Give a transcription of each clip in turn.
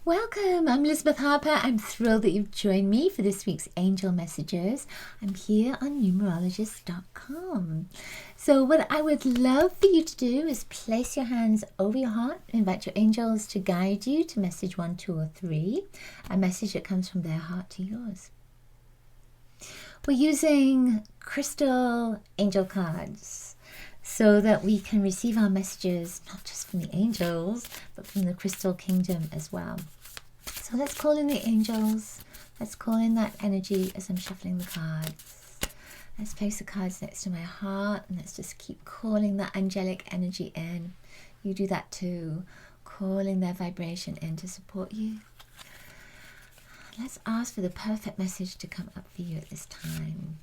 Welcome, I'm Elizabeth Harper. I'm thrilled that you've joined me for this week's Angel Messages. I'm here on numerologist.com. So what I would love for you to do is place your hands over your heart, invite your angels to guide you to message 1, 2, or 3, a message that comes from their heart to yours. We're using crystal angel cards so that we can receive our messages not just from the angels, but from the crystal kingdom as well. So let's call in the angels. Let's call in that energy as I'm shuffling the cards. Let's place the cards next to my heart and let's just keep calling that angelic energy in. You do that too, calling their vibration in to support you. Let's ask for the perfect message to come up for you at this time.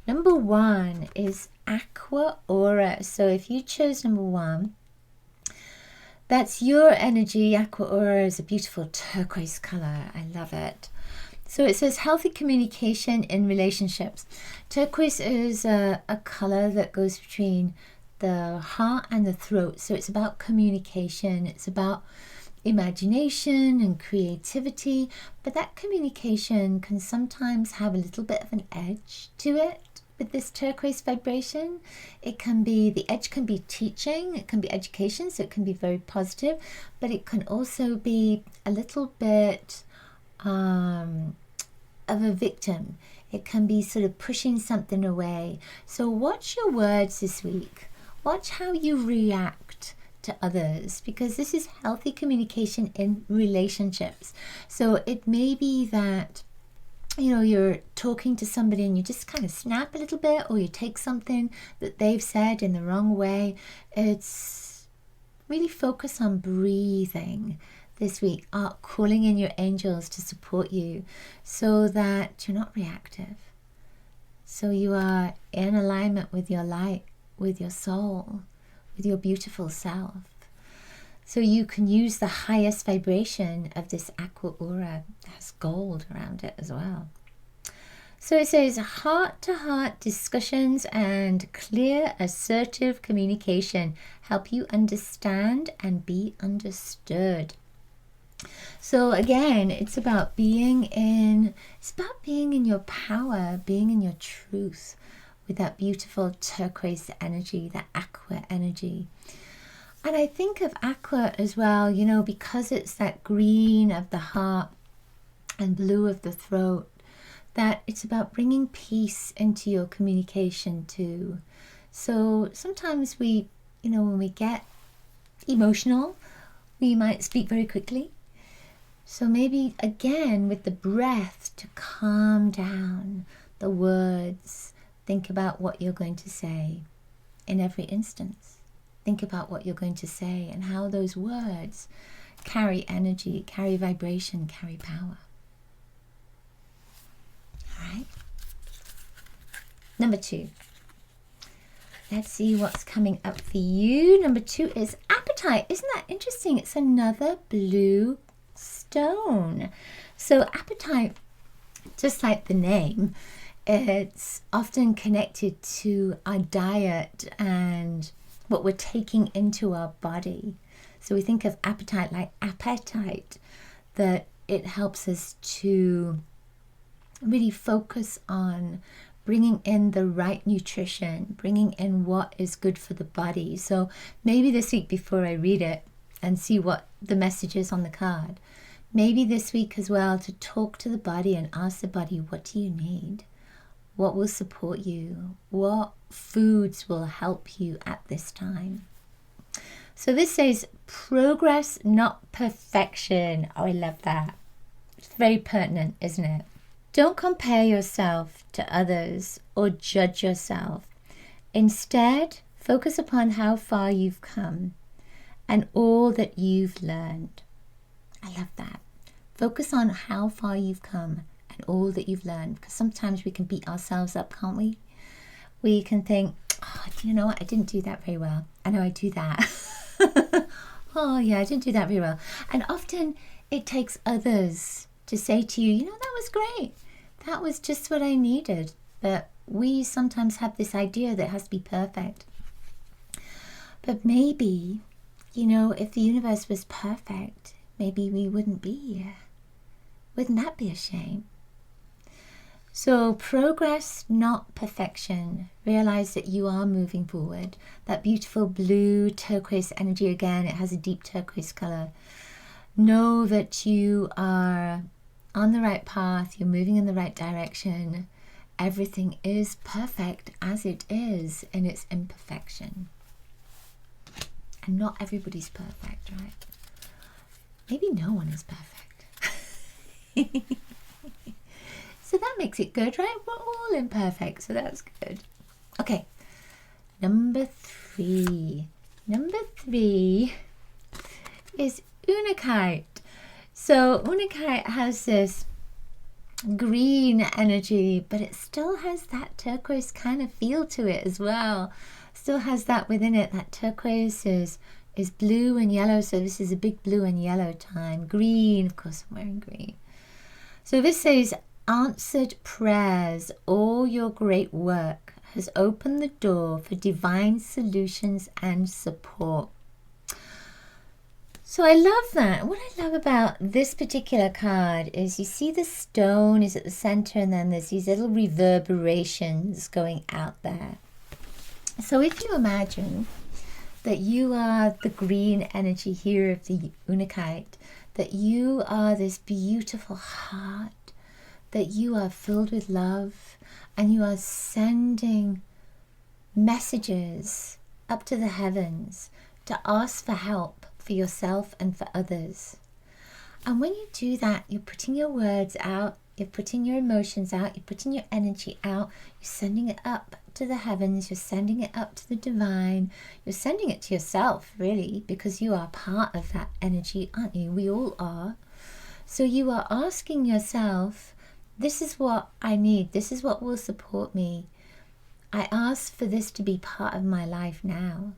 Number 1 is Aqua Aura. So if you chose number 1, that's your energy. Aqua Aura is a beautiful turquoise color. I love it. So it says healthy communication in relationships. Turquoise is a color that goes between the heart and the throat. So it's about communication. It's about imagination and creativity. But that communication can sometimes have a little bit of an edge to it. With this turquoise vibration, the edge can be teaching, it can be education, so it can be very positive, but it can also be a little bit of a victim. It can be sort of pushing something away. So watch your words this week. Watch how you react to others, because this is healthy communication in relationships. So it may be that you're talking to somebody and you just kind of snap a little bit, or you take something that they've said in the wrong way. It's really focus on breathing this week, calling in your angels to support you so that you're not reactive. So you are in alignment with your light, with your soul, with your beautiful self. So you can use the highest vibration of this Aqua Aura. It has gold around it as well. So it says heart-to-heart discussions and clear, assertive communication help you understand and be understood. So again, it's about being in your power, being in your truth with that beautiful turquoise energy, that aqua energy. And I think of aqua as well, because it's that green of the heart and blue of the throat, that it's about bringing peace into your communication too. So sometimes when we get emotional, we might speak very quickly. So maybe again with the breath to calm down the words, think about what you're going to say in every instance. Think about what you're going to say and how those words carry energy, carry vibration, carry power. All right. Number 2. Let's see what's coming up for you. Number 2 is Appetite. Isn't that interesting? It's another blue stone. So Appetite, just like the name, it's often connected to our diet and what we're taking into our body. So we think of appetite like appetite, that it helps us to really focus on bringing in the right nutrition, bringing in what is good for the body. So maybe this week, before I read it and see what the message is on the card, maybe this week as well to talk to the body and ask the body, what do you need? What will support you? What foods will help you at this time? So this says progress, not perfection. Oh, I love that. It's very pertinent, isn't it? Don't compare yourself to others or judge yourself. Instead, focus upon how far you've come and all that you've learned. I love that. Focus on how far you've come and all that you've learned, because sometimes we can beat ourselves up, can't we? We can think, oh, you know what, I didn't do that very well. I know I do that. Oh yeah, I didn't do that very well. And often it takes others to say to you, that was great. That was just what I needed. But we sometimes have this idea that it has to be perfect. But maybe, if the universe was perfect, maybe we wouldn't be here. Wouldn't that be a shame? So progress, not perfection. Realize that you are moving forward. That beautiful blue turquoise energy again, it has a deep turquoise color. Know that you are on the right path. You're moving in the right direction. Everything is perfect as it is in its imperfection. And not everybody's perfect, right? Maybe no one is perfect. So that makes it good, right? We're all imperfect, so that's good. Okay, number 3. Number 3 is Unakite. So Unakite has this green energy, but it still has that turquoise kind of feel to it as well. Still has that within it. That turquoise is blue and yellow, so this is a big blue and yellow time. Green, of course I'm wearing green. So this says, answered prayers, all your great work has opened the door for divine solutions and support. So I love that. What I love about this particular card is you see the stone is at the center, and then there's these little reverberations going out there. So if you imagine that you are the green energy here of the Unakite, that you are this beautiful heart, that you are filled with love, and you are sending messages up to the heavens to ask for help for yourself and for others. And when you do that, you're putting your words out, you're putting your emotions out, you're putting your energy out, you're sending it up to the heavens, you're sending it up to the divine, you're sending it to yourself, really, because you are part of that energy, aren't you? We all are. So you are asking yourself, this is what I need, this is what will support me. I ask for this to be part of my life now.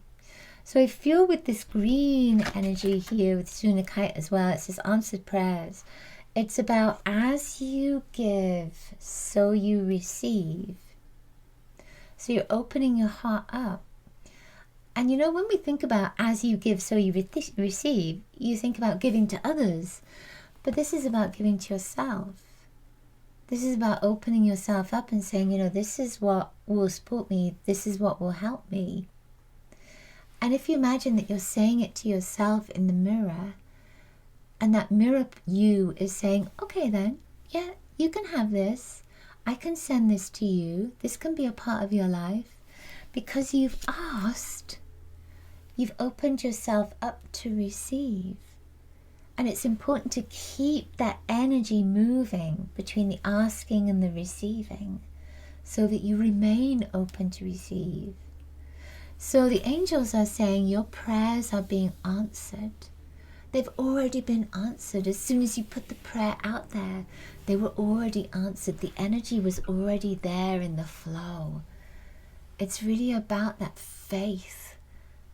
So I feel with this green energy here with Unakite as well, it says answered prayers. It's about as you give, so you receive. So you're opening your heart up. And you know, when we think about as you give, so you receive, you think about giving to others. But this is about giving to yourself. This is about opening yourself up and saying, you know, this is what will support me. This is what will help me. And if you imagine that you're saying it to yourself in the mirror, and that mirror you is saying, okay then, yeah, you can have this. I can send this to you. This can be a part of your life. Because you've asked, you've opened yourself up to receive. And it's important to keep that energy moving between the asking and the receiving so that you remain open to receive. So the angels are saying your prayers are being answered. They've already been answered. As soon as you put the prayer out there, they were already answered. The energy was already there in the flow. It's really about that faith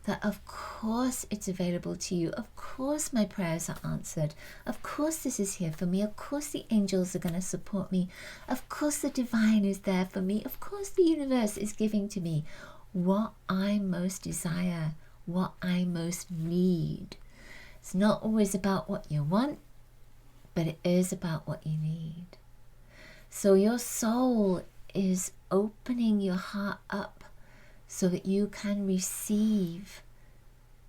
that of course it's available to you. Of course my prayers are answered. Of course this is here for me. Of course the angels are going to support me. Of course the divine is there for me. Of course the universe is giving to me what I most desire, what I most need. It's not always about what you want, but it is about what you need. So your soul is opening your heart up so that you can receive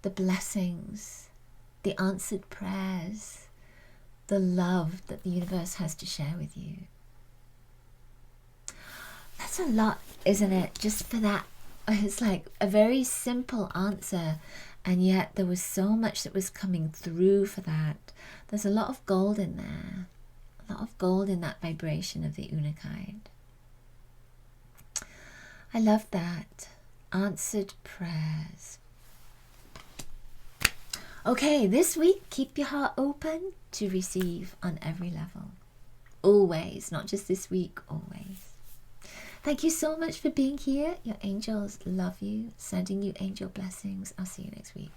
the blessings, the answered prayers, the love that the universe has to share with you. That's a lot, isn't it? Just for that. It's like a very simple answer. And yet there was so much that was coming through for that. There's a lot of gold in there. A lot of gold in that vibration of the Unakite. I love that. Answered prayers. Okay, this week, keep your heart open to receive on every level. Always, not just this week, always. Thank you so much for being here. Your angels love you. Sending you angel blessings. I'll see you next week.